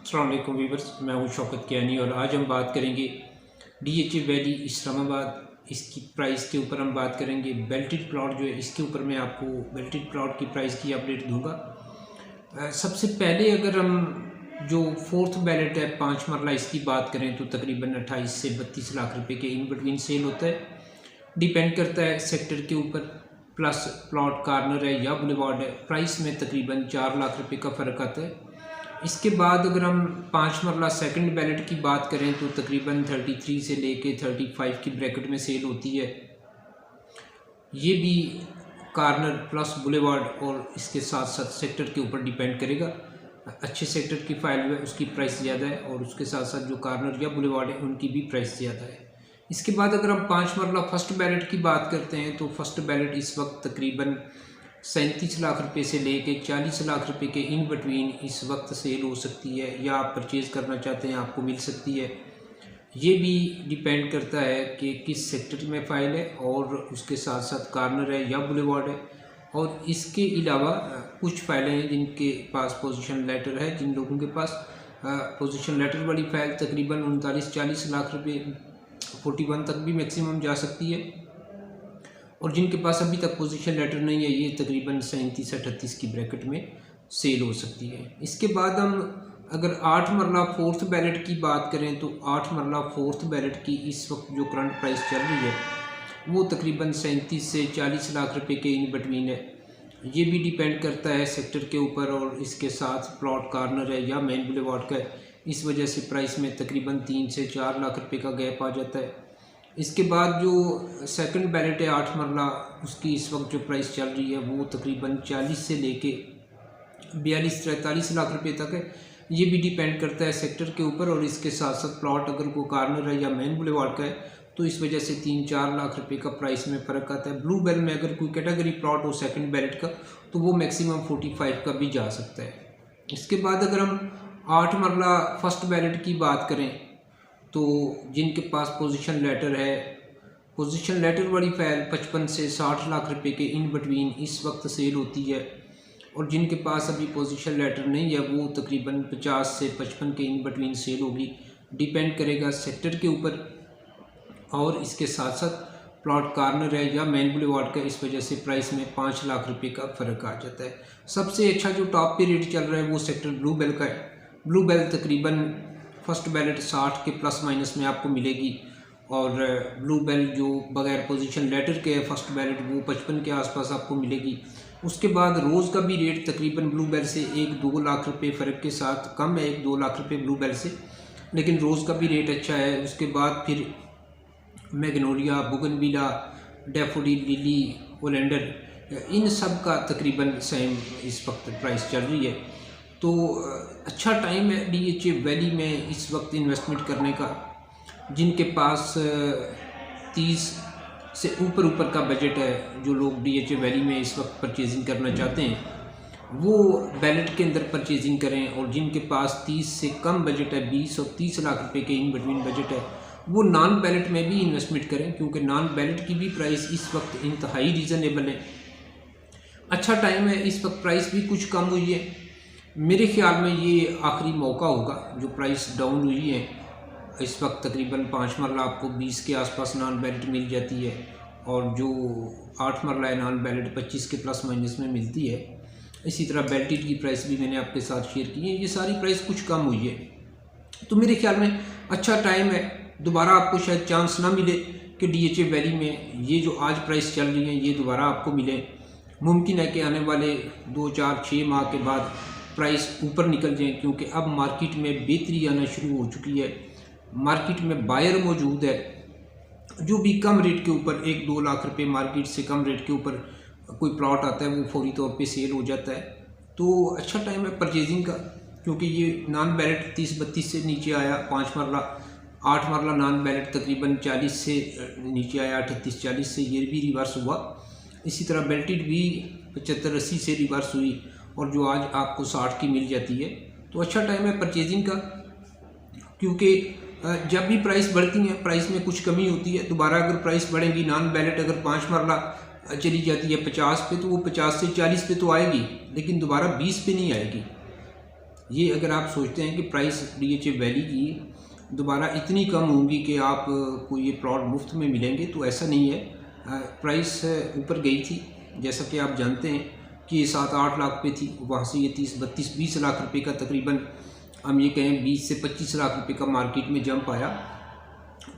अस्सलाम वालेकुम व्यूअर्स, मैं हूं शौकत कियानी और आज हम बात करेंगे डीएचए वैली इस्लामाबाद। इसकी प्राइस के ऊपर हम बात करेंगे। बेल्टेड प्लॉट जो है इसके ऊपर मैं आपको बेल्टेड प्लॉट की प्राइस की अपडेट दूंगा। सबसे पहले अगर हम जो फोर्थ बैलेट है 5 मरला इसकी बात करें तो तकरीबन 28 से 32 लाख रुपए के इन बिटवीन सेल होता है। डिपेंड करता है सेक्टर के ऊपर, प्लस प्लॉट कॉर्नर है या बुलेवार्ड है। प्राइस में तकरीबन 4 लाख रुपए का फ़र्क आता है। इसके बाद अगर हम 5 मरला सेकंड बैलेट की बात करें तो तकरीबन 33 से लेके 35 की ब्रैकेट में सेल होती है। ये भी कॉर्नर प्लस बुलेवार्ड और इसके साथ साथ सेक्टर के ऊपर डिपेंड करेगा। अच्छे सेक्टर की फाइल है उसकी प्राइस ज़्यादा है और उसके साथ साथ जो कॉर्नर या बुलेवार्ड है उनकी भी प्राइस ज़्यादा है। इसके बाद अगर हम 5 मरला फर्स्ट बैलेट की बात करते हैं तो फर्स्ट बैलेट इस वक्त तकरीबन 37 लाख रुपए से लेके 40 लाख रुपए के इन बिटवीन इस वक्त सेल हो सकती है, या आप परचेज़ करना चाहते हैं आपको मिल सकती है। ये भी डिपेंड करता है कि किस सेक्टर में फ़ाइल है और उसके साथ साथ कॉर्नर है या बुलेवार्ड है। और इसके अलावा कुछ फाइलें हैं जिनके पास पोजीशन लेटर है, जिन लोगों के पास पोजीशन लेटर वाली फ़ाइल तकरीबन 39-40 लाख रुपये 41 तक भी मैक्सिमम जा सकती है, और जिनके पास अभी तक पोजीशन लेटर नहीं है ये तकरीबन 37-38 की ब्रैकेट में सेल हो सकती है। इसके बाद हम अगर 8 मरला फोर्थ बैलेट की बात करें तो 8 मरला फोर्थ बैलेट की इस वक्त जो करंट प्राइस चल रही है वो तकरीबन 37 से 40 लाख रुपए के इन बिटवीन है। ये भी डिपेंड करता है सेक्टर के ऊपर और इसके साथ प्लॉट कॉर्नर है या मेन बुलेवार्ड का है। इस वजह से प्राइस में तकरीबन 3 से 4 लाख रुपए का गैप आ जाता है। इसके बाद जो सेकंड बैलेट है 8 मरला, उसकी इस वक्त जो प्राइस चल रही है वो तकरीबन 40 से लेके 42-43 लाख रुपए तक है। ये भी डिपेंड करता है सेक्टर के ऊपर और इसके साथ साथ प्लॉट अगर कोई कॉर्नर है या मेन बुलेवार्ड का है तो इस वजह से 3-4 लाख रुपए का प्राइस में फ़र्क आता है। ब्लू बेल में अगर कोई कैटेगरी प्लॉट हो सेकंड बैलेट का तो वो मैक्सिमम 45 का भी जा सकता है। इसके बाद अगर हम 8 मरला फर्स्ट बैलेट की बात करें तो जिनके पास पोजीशन लेटर है, पोजीशन लेटर वाली फाइल 55 से 60 लाख रुपए के इन बिटवीन इस वक्त सेल होती है, और जिनके पास अभी पोजीशन लेटर नहीं है वो तकरीबन 50 से 55 के इन बिटवीन सेल होगी। डिपेंड करेगा सेक्टर के ऊपर और इसके साथ साथ प्लॉट कॉर्नर है या मेन बुलेवार्ड का। इस वजह से प्राइस में 5 लाख रुपए का फ़र्क आ जाता है। सबसे अच्छा जो टॉप पे रेट चल रहा है वो सेक्टर ब्लू बेल का है। ब्लू बेल तकरीबन फर्स्ट बैलेट 60 के प्लस माइनस में आपको मिलेगी, और ब्लू बेल जो बगैर पोजीशन लेटर के है फर्स्ट बैलेट वो 55 के आसपास आपको मिलेगी। उसके बाद रोज़ का भी रेट तकरीबन ब्लू बेल से 1-2 लाख रुपए फ़र्क के साथ कम है, 1-2 लाख रुपए ब्लू बेल से, लेकिन रोज़ का भी रेट अच्छा है। उसके बाद फिर मैग्नोलिया, बुगनविला, डैफोडिल, लिली, ओलेंडर, इन सब का तकरीबन सेम इस वक्त प्राइस चल रही है। तो अच्छा टाइम है डीएचए वैली में इस वक्त इन्वेस्टमेंट करने का। जिनके पास 30 से ऊपर का बजट है, जो लोग डीएचए वैली में इस वक्त परचेजिंग करना चाहते हैं वो बैलेट के अंदर परचेजिंग करें, और जिनके पास 30 से कम बजट है, 20 और 30 लाख रुपए के इन बिटवीन बजट है, वो नॉन बैलेट में भी इन्वेस्टमेंट करें, क्योंकि नॉन बैलेट की भी प्राइस इस वक्त इंतहाई रीज़नेबल है। अच्छा टाइम है, इस वक्त प्राइस भी कुछ कम हुई है। मेरे ख्याल में ये आखिरी मौका होगा। जो प्राइस डाउन हुई है इस वक्त तकरीबन 5 मरला आपको 20 के आसपास नॉन बैलेट मिल जाती है, और जो 8 मरला है नॉन बैलेट 25 के प्लस माइनस में मिलती है। इसी तरह बेल्टेड की प्राइस भी मैंने आपके साथ शेयर की है। ये सारी प्राइस कुछ कम हुई है, तो मेरे ख्याल में अच्छा टाइम है। दोबारा आपको शायद चांस ना मिले कि डीएचए वैली में ये जो आज प्राइस चल रही है ये दोबारा आपको मिले। मुमकिन है कि आने वाले 2-4-6 माह के बाद प्राइस ऊपर निकल जाए, क्योंकि अब मार्केट में बेहतरी आना शुरू हो चुकी है। मार्केट में बायर मौजूद है। जो भी कम रेट के ऊपर 1-2 लाख रुपए मार्केट से कम रेट के ऊपर कोई प्लॉट आता है वो फौरी तौर पे सेल हो जाता है। तो अच्छा टाइम है परचेजिंग का, क्योंकि ये नॉन बैलेट 30-32 से नीचे आया 5 मरला, 8 मरला नॉन बैलेट तकरीबन 40 से नीचे आया 38-40 से, ये भी रिवर्स हुआ। इसी तरह बेल्टेड भी 75-80 से रिवर्स हुई, और जो आज आपको 60 की मिल जाती है। तो अच्छा टाइम है परचेजिंग का, क्योंकि जब भी प्राइस बढ़ती है प्राइस में कुछ कमी होती है। दोबारा अगर प्राइस बढ़ेगी, नॉन बैलेट अगर 5 मरला चली जाती है 50 पे, तो वो 50 से 40 पे तो आएगी, लेकिन दोबारा 20 पे नहीं आएगी। ये अगर आप सोचते हैं कि प्राइस DHA वैली की दोबारा इतनी कम होंगी कि आप को ये प्लॉट मुफ्त में मिलेंगे, तो ऐसा नहीं है। प्राइस ऊपर गई थी, जैसा कि आप जानते हैं कि ये 7-8 लाख पे थी, वहाँ से ये 30-32-20 लाख रुपए का तकरीबन हम ये कहें 20 से 25 लाख रुपए का मार्केट में जंप आया।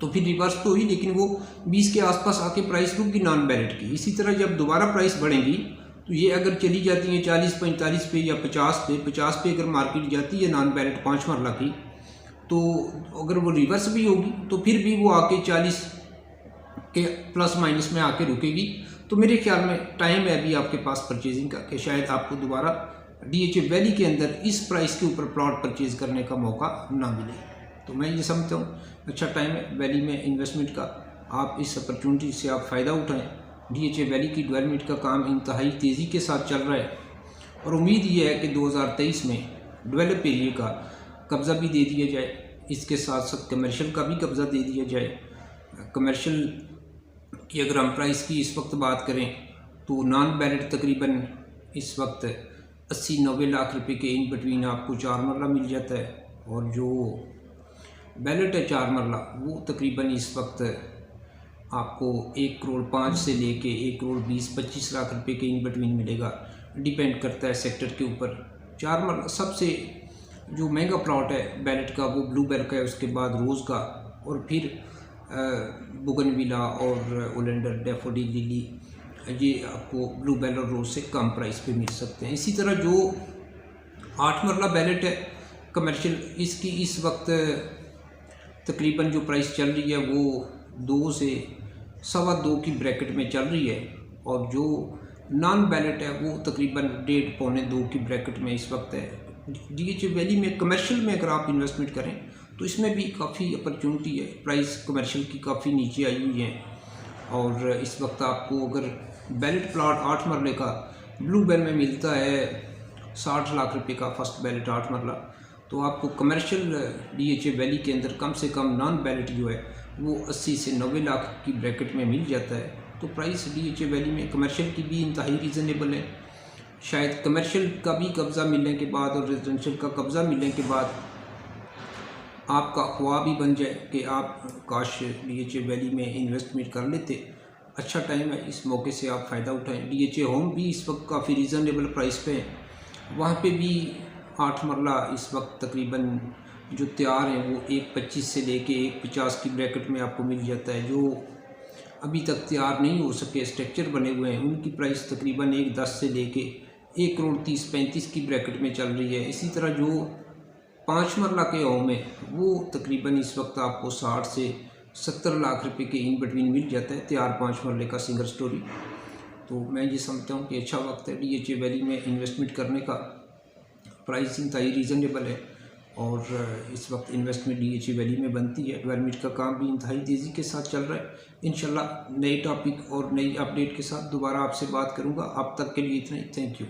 तो फिर रिवर्स तो हुई, लेकिन वो 20 के आसपास आके प्राइस रुक गई नॉन बैलेट की। इसी तरह जब दोबारा प्राइस बढ़ेंगी तो ये अगर चली जाती है 40-45 पे या 50 पे अगर मार्केट जाती है नॉन बैलेट 5 मरला की, तो अगर वो रिवर्स भी होगी तो फिर भी वो आके 40 के प्लस माइनस में आके रुकेगी। तो मेरे ख्याल में टाइम है अभी आपके पास परचेजिंग का कि शायद आपको दोबारा DHA वैली के अंदर इस प्राइस के ऊपर प्लॉट परचेज करने का मौका ना मिले। तो मैं ये समझता हूँ अच्छा टाइम है वैली में इन्वेस्टमेंट का। आप इस अपॉर्चुनिटी से आप फ़ायदा उठाएं। DHA वैली की डेवलपमेंट का काम इंतहाई तेज़ी के साथ चल रहा है और उम्मीद ये है कि 2023 में डेवलप एरिया का कब्ज़ा भी दे दिया जाए, इसके साथ साथ कमर्शियल का भी कब्ज़ा दे दिया जाए। कमर्शियल की अगर हम प्राइस की इस वक्त बात करें तो नॉन बैलेट तकरीबन इस वक्त 80-90 लाख रुपए के इन बिटवीन आपको 4 मरला मिल जाता है, और जो बैलेट है 4 मरला वो तकरीबन इस वक्त आपको 1 करोड़ 5 से लेके 1 करोड़ 20-25 लाख रुपए के इन बिटवीन मिलेगा। डिपेंड करता है सेक्टर के ऊपर। 4 मरला सबसे जो महंगा प्लॉट है बैलेट का वो ब्लू बेल का है, उसके बाद रोज़ का, और फिर बुगनविला और ओलेंडर, डैफोडिल, लिली, ये आपको ब्लू बेल और रोज़ से कम प्राइस पे मिल सकते हैं। इसी तरह जो 8 मरला बैलेट है कमर्शियल, इसकी इस वक्त तकरीबन जो प्राइस चल रही है वो 2 से 2.25 की ब्रैकेट में चल रही है, और जो नॉन बैलेट है वो तकरीबन 1.5-2 की ब्रैकेट में इस वक्त है। DHA वैली में कमर्शियल में अगर आप इन्वेस्टमेंट करें तो इसमें भी काफ़ी अपॉर्चुनिटी है। प्राइस कमर्शियल की काफ़ी नीचे आई हुई है, और इस वक्त आपको अगर बैलेट प्लॉट 8 मरले का ब्लू बेल में मिलता है 60 लाख रुपए का फर्स्ट बैलेट 8 मरला, तो आपको कमर्शियल DHA वैली के अंदर कम से कम नॉन बैलेट जो है वो 80 से 90 लाख की ब्रैकेट में मिल जाता है। तो प्राइस DHA वैली में कमर्शियल की भी इंतहाई रीज़नेबल है। शायद कमर्शियल का भी कब्ज़ा मिलने के बाद और रेजिडेंशियल का कब्ज़ा मिलने के बाद आपका ख्वाब भी बन जाए कि आप काश DHA वैली में इन्वेस्टमेंट कर लेते। अच्छा टाइम है, इस मौके से आप फ़ायदा उठाएं। DHA होम भी इस वक्त काफ़ी रीज़नेबल प्राइस पे है, वहाँ पे भी 8 मरला इस वक्त तकरीबन जो तैयार हैं वो 1.25 से लेके 1.50 की ब्रैकेट में आपको मिल जाता है। जो अभी तक तैयार नहीं हो सके, स्ट्रक्चर बने हुए हैं, उनकी प्राइस तकरीबन 1.10 से लेके 1 करोड़ 30-35 की ब्रैकेट में चल रही है। इसी तरह जो 5 मरला के होम है वो तकरीबन इस वक्त आपको 60 से 70 लाख रुपए के इन बिटवीन मिल जाता है, तैयार 5 मरले का सिंगल स्टोरी। तो मैं ये समझता हूँ कि अच्छा वक्त है DHA वैली में इन्वेस्टमेंट करने का। प्राइस इंतहाई रीज़नेबल है और इस वक्त इन्वेस्टमेंट DHA वैली में बनती है। डेवलपमेंट का काम भी इंतहाई तेज़ी के साथ चल रहा है। इंशाल्लाह नए टॉपिक और नई अपडेट के साथ दोबारा आपसे बात करूँगा। अब तक के लिए इतना ही। Thank you.